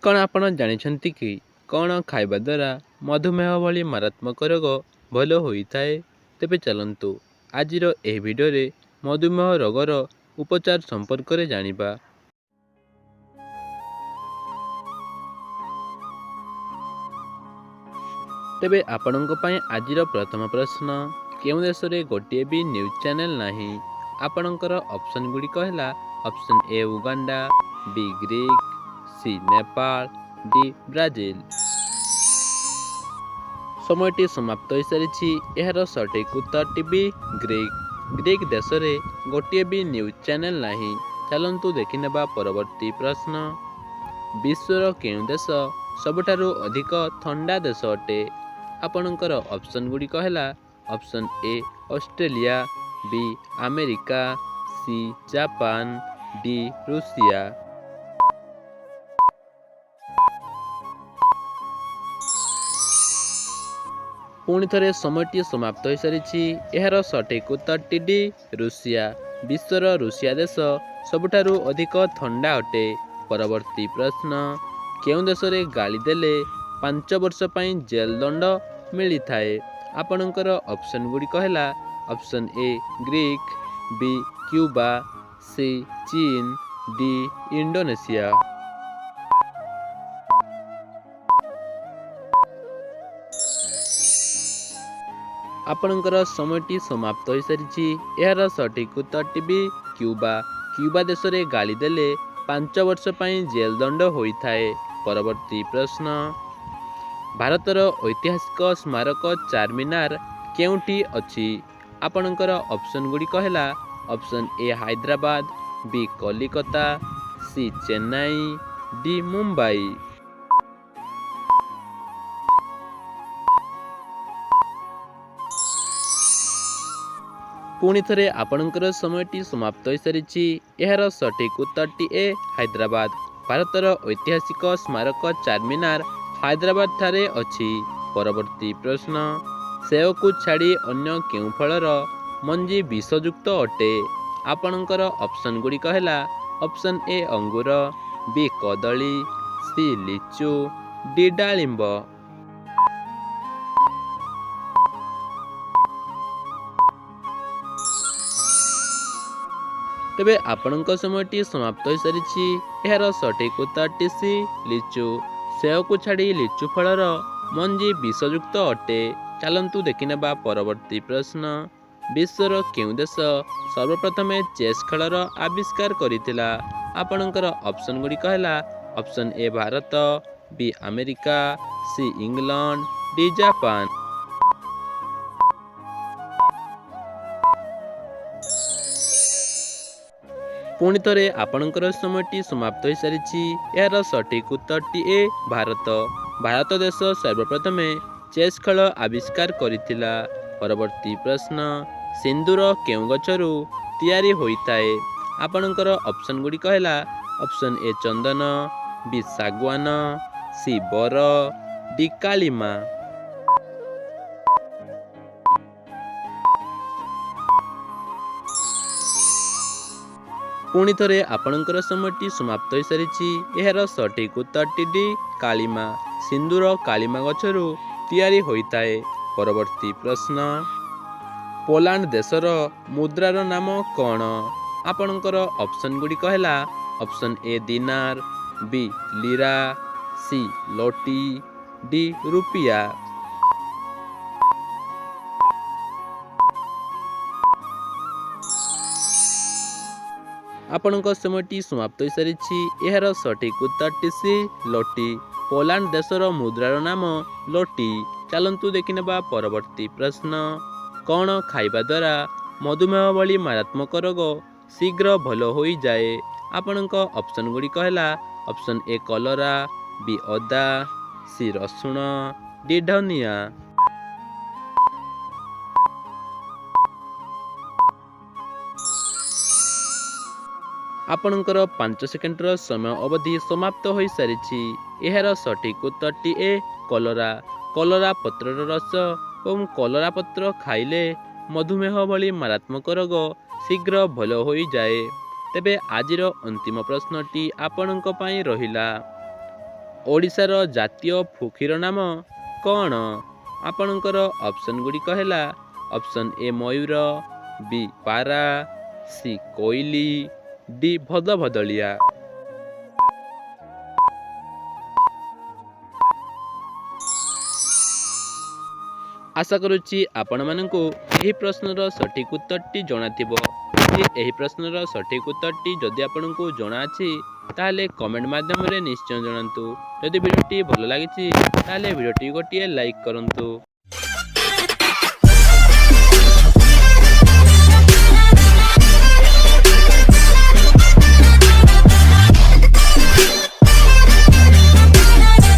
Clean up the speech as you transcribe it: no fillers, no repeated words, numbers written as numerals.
କ'ଣ ଆପଣ ଜାଣିଛନ୍ତି କି କ'ଣ ଖାଇବା ଦ୍ୱାରା ମଧୁମେହ ଭଳି ମାରାତ୍ମକ ରୋଗ ଭଲ ହୋଇଥାଏ? ତେବେ ଚାଲନ୍ତୁ ଆଜିର ଏହି ଭିଡ଼ିଓରେ ମଧୁମେହ ରୋଗର ଉପଚାର ସମ୍ପର୍କରେ ଜାଣିବା। ତେବେ ଆପଣଙ୍କ ପାଇଁ ଆଜିର ପ୍ରଥମ ପ୍ରଶ୍ନ, କେଉଁ ଦେଶରେ ଗୋଟିଏ ବି ନ୍ୟୁଜ୍ ଚ୍ୟାନେଲ ନାହିଁ? ଆପଣଙ୍କର ଅପସନ୍ ଗୁଡ଼ିକ ହେଲା option A Uganda, B Greek, C Nepal, D Brazil. ସମୟଟି ସମାପ୍ତ ହୋଇସାରିଛି। ଏହାର ସଠିକ୍ ଉତ୍ତରଟି ବି ଗ୍ରୀକ୍। ଗ୍ରୀକ୍ ଦେଶରେ ଗୋଟିଏ ବି ନ୍ୟୁଜ୍ ଚ୍ୟାନେଲ ନାହିଁ। ଚାଲନ୍ତୁ ଦେଖିନେବା ପରବର୍ତ୍ତୀ ପ୍ରଶ୍ନ। ବିଶ୍ୱର କେଉଁ ଦେଶ ସବୁଠାରୁ ଅଧିକ ଥଣ୍ଡା ଦେଶ ଅଟେ? ଆପଣଙ୍କର ଅପସନ୍ ଗୁଡ଼ିକ ହେଲା ଅପସନ୍ ଏ ଅଷ୍ଟ୍ରେଲିଆ, ବି America, C Japan, D Russia. ପୁଣି ଥରେ ସମୟଟି ସମାପ୍ତ ହୋଇସାରିଛି। ଏହାର ସଠିକ୍ ଉତ୍ତରଟି ଡି ରୁଷିଆ। ବିଶ୍ୱର ରୁଷିଆ ଦେଶ ସବୁଠାରୁ ଅଧିକ ଥଣ୍ଡା ଅଟେ। ପରବର୍ତ୍ତୀ ପ୍ରଶ୍ନ, କେଉଁ ଦେଶରେ ଗାଳି ଦେଲେ 5 ବର୍ଷ ପାଇଁ ଜେଲ୍ ଦଣ୍ଡ ମିଳିଥାଏ? ଆପଣଙ୍କର ଅପସନ୍ ଗୁଡ଼ିକ ହେଲା ଅପସନ୍ ଏ ଗ୍ରୀକ୍, ବି କ୍ୟୁବା, ସି ଚୀନ, ଡି ଇଣ୍ଡୋନେସିଆ। ଆପଣଙ୍କର ସମୟଟି ସମାପ୍ତ ହୋଇସାରିଛି। ଏହାର ସଠିକ୍ ଉତ୍ତରଟି ବି କ୍ୟୁବା। କ୍ୟୁବା ଦେଶରେ ଗାଳି ଦେଲେ 5 ବର୍ଷ ପାଇଁ ଜେଲ୍ ଦଣ୍ଡ ହୋଇଥାଏ। ପରବର୍ତ୍ତୀ ପ୍ରଶ୍ନ, ଭାରତର ଐତିହାସିକ ସ୍ମାରକ ଚାର୍ମିନାର କେଉଁଠି ଅଛି? ଆପଣଙ୍କର ଅପସନ୍ ଗୁଡ଼ିକ ହେଲା option A Hyderabad, B Kolkata, C Chennai, D Mumbai. ପୁଣି ଥରେ ଆପଣଙ୍କର ସମୟଟି ସମାପ୍ତ ହୋଇସାରିଛି। ଏହାର ସଠିକ୍ ଉତ୍ତରଟି ଏ ହାଇଦ୍ରାବାଦ। ଭାରତର ଐତିହାସିକ ସ୍ମାରକ ଚାର୍ମିନାର ହାଇଦ୍ରାବାଦ ଠାରେ ଅଛି। ପରବର୍ତ୍ତୀ ପ୍ରଶ୍ନ, ସେଓକୁ ଛାଡ଼ି ଅନ୍ୟ କେଉଁ ଫଳର ମଞ୍ଜି ବିଷଯୁକ୍ତ ଅଟେ? ଆପଣଙ୍କର ଅପସନ୍ ଗୁଡ଼ିକ ହେଲା ଅପସନ୍ ଏ ଅଙ୍ଗୁର, ବି କଦଳୀ, ସି ଲିଚୁ, ଡି ଡାଳିମ୍ବ। ତେବେ ଆପଣଙ୍କ ସମୟଟି ସମାପ୍ତ ହୋଇସାରିଛି। ଏହାର ସଠିକ୍ ଉତ୍ତରଟି ସି ଲିଚୁ। ସେଓକୁ ଛାଡ଼ି ଲିଚୁ ଫଳର ମଞ୍ଜି ବିଷଯୁକ୍ତ ଅଟେ। ଚାଲନ୍ତୁ ଦେଖିନେବା ପରବର୍ତ୍ତୀ ପ୍ରଶ୍ନ। ବିଶ୍ୱର କେଉଁ ଦେଶ ସର୍ବପ୍ରଥମେ ଚେସ୍ ଖେଳର ଆବିଷ୍କାର କରିଥିଲା? ଆପଣଙ୍କର ଅପସନ୍ ଗୁଡ଼ିକ ହେଲା ଅପସନ୍ ଏ ଭାରତ, ବି America, C England, D Japan. ପୁଣି ଥରେ ଆପଣଙ୍କର ସମୟଟି ସମାପ୍ତ ହୋଇସାରିଛି। ଏହାର ସଠିକ୍ ଉତ୍ତରଟି ଏ ଭାରତ। ଭାରତ ଦେଶ ସର୍ବପ୍ରଥମେ ଚେସ୍ ଖେଳ ଆବିଷ୍କାର କରିଥିଲା। ପରବର୍ତ୍ତୀ ପ୍ରଶ୍ନ, ସିନ୍ଦୁର କେଉଁ ଗଛରୁ ତିଆରି ହୋଇଥାଏ? ଆପଣଙ୍କର ଅପସନ୍ ଗୁଡ଼ିକ ହେଲା ଅପସନ୍ ଏ ଚନ୍ଦନ, ବି ଶାଗୁଆନ, ସି ବର, ଡି କାଳିମା। ପୁଣି ଥରେ ଆପଣଙ୍କର ସମୟଟି ସମାପ୍ତ ହୋଇସାରିଛି। ଏହାର ସଠିକ୍ ଉତ୍ତରଟି ଡି କାଳିମା। ସିନ୍ଦୁର କାଳିମା ଗଛରୁ ତିଆରି ହୋଇଥାଏ। ପରବର୍ତ୍ତୀ ପ୍ରଶ୍ନ, ପୋଲାଣ୍ଡ ଦେଶର ମୁଦ୍ରାର ନାମ କ'ଣ? ଆପଣଙ୍କର ଅପସନ୍ ଗୁଡ଼ିକ ହେଲା ଅପସନ୍ ଏ ଦିନାର, ବି ଲିରା, ସି ଲୋଟି, ଡି ରୁପିଆ। ଆପଣଙ୍କ ସମୟଟି ସମାପ୍ତ ହୋଇସାରିଛି। ଏହାର ସଠିକ୍ ଉତ୍ତରଟି ସି ଲୋଟି। ପୋଲାଣ୍ଡ ଦେଶର ମୁଦ୍ରାର ନାମ ଲୋଟି। ଚାଲନ୍ତୁ ଦେଖିନେବା ପରବର୍ତ୍ତୀ ପ୍ରଶ୍ନ। କ'ଣ ଖାଇବା ଦ୍ୱାରା ମଧୁମେହ ଭଳି ମାରାତ୍ମକ ରୋଗ ଶୀଘ୍ର ଭଲ ହୋଇଯାଏ? ଆପଣଙ୍କ ଅପସନ୍ ଗୁଡ଼ିକ ହେଲା ଅପସନ୍ ଏ କଲରା, ବି ଅଦା, ସି ରସୁଣ, ଡି ଧନିଆ। ଆପଣଙ୍କର 5 ସେକେଣ୍ଡର ସମୟ ଅବଧି ସମାପ୍ତ ହୋଇସାରିଛି। ଏହାର ସଠିକ୍ ଉତ୍ତରଟି ଏ କଲରା। କଲରା ପତ୍ରର ରସ ଏବଂ କଲରା ପତ୍ର ଖାଇଲେ ମଧୁମେହ ଭଳି ମାରାତ୍ମକ ରୋଗ ଶୀଘ୍ର ଭଲ ହୋଇଯାଏ। ତେବେ ଆଜିର ଅନ୍ତିମ ପ୍ରଶ୍ନଟି ଆପଣଙ୍କ ପାଇଁ ରହିଲା। ଓଡ଼ିଶାର ଜାତୀୟ ପକ୍ଷୀର ନାମ କ'ଣ? ଆପଣଙ୍କର ଅପସନ୍ ଗୁଡ଼ିକ ହେଲା ଅପସନ୍ ଏ ମୟୂର, ବି ପାରା, ସି କୋଇଲି, ଡି ଭଦଭଦଳିଆ। ଆଶା କରୁଛି ଆପଣମାନଙ୍କୁ ଏହି ପ୍ରଶ୍ନର ସଠିକ୍ ଉତ୍ତରଟି ଜଣାଥିବ। ଏହି ପ୍ରଶ୍ନର ସଠିକ୍ ଉତ୍ତରଟି ଯଦି ଆପଣଙ୍କୁ ଜଣାଅଛି ତାହେଲେ କମେଣ୍ଟ ମାଧ୍ୟମରେ ନିଶ୍ଚୟ ଜଣାନ୍ତୁ। ଯଦି ଭିଡ଼ିଓଟି ଭଲ ଲାଗିଛି ତାହେଲେ ଭିଡ଼ିଓଟି ଗୋଟିଏ ଲାଇକ୍ କରନ୍ତୁ।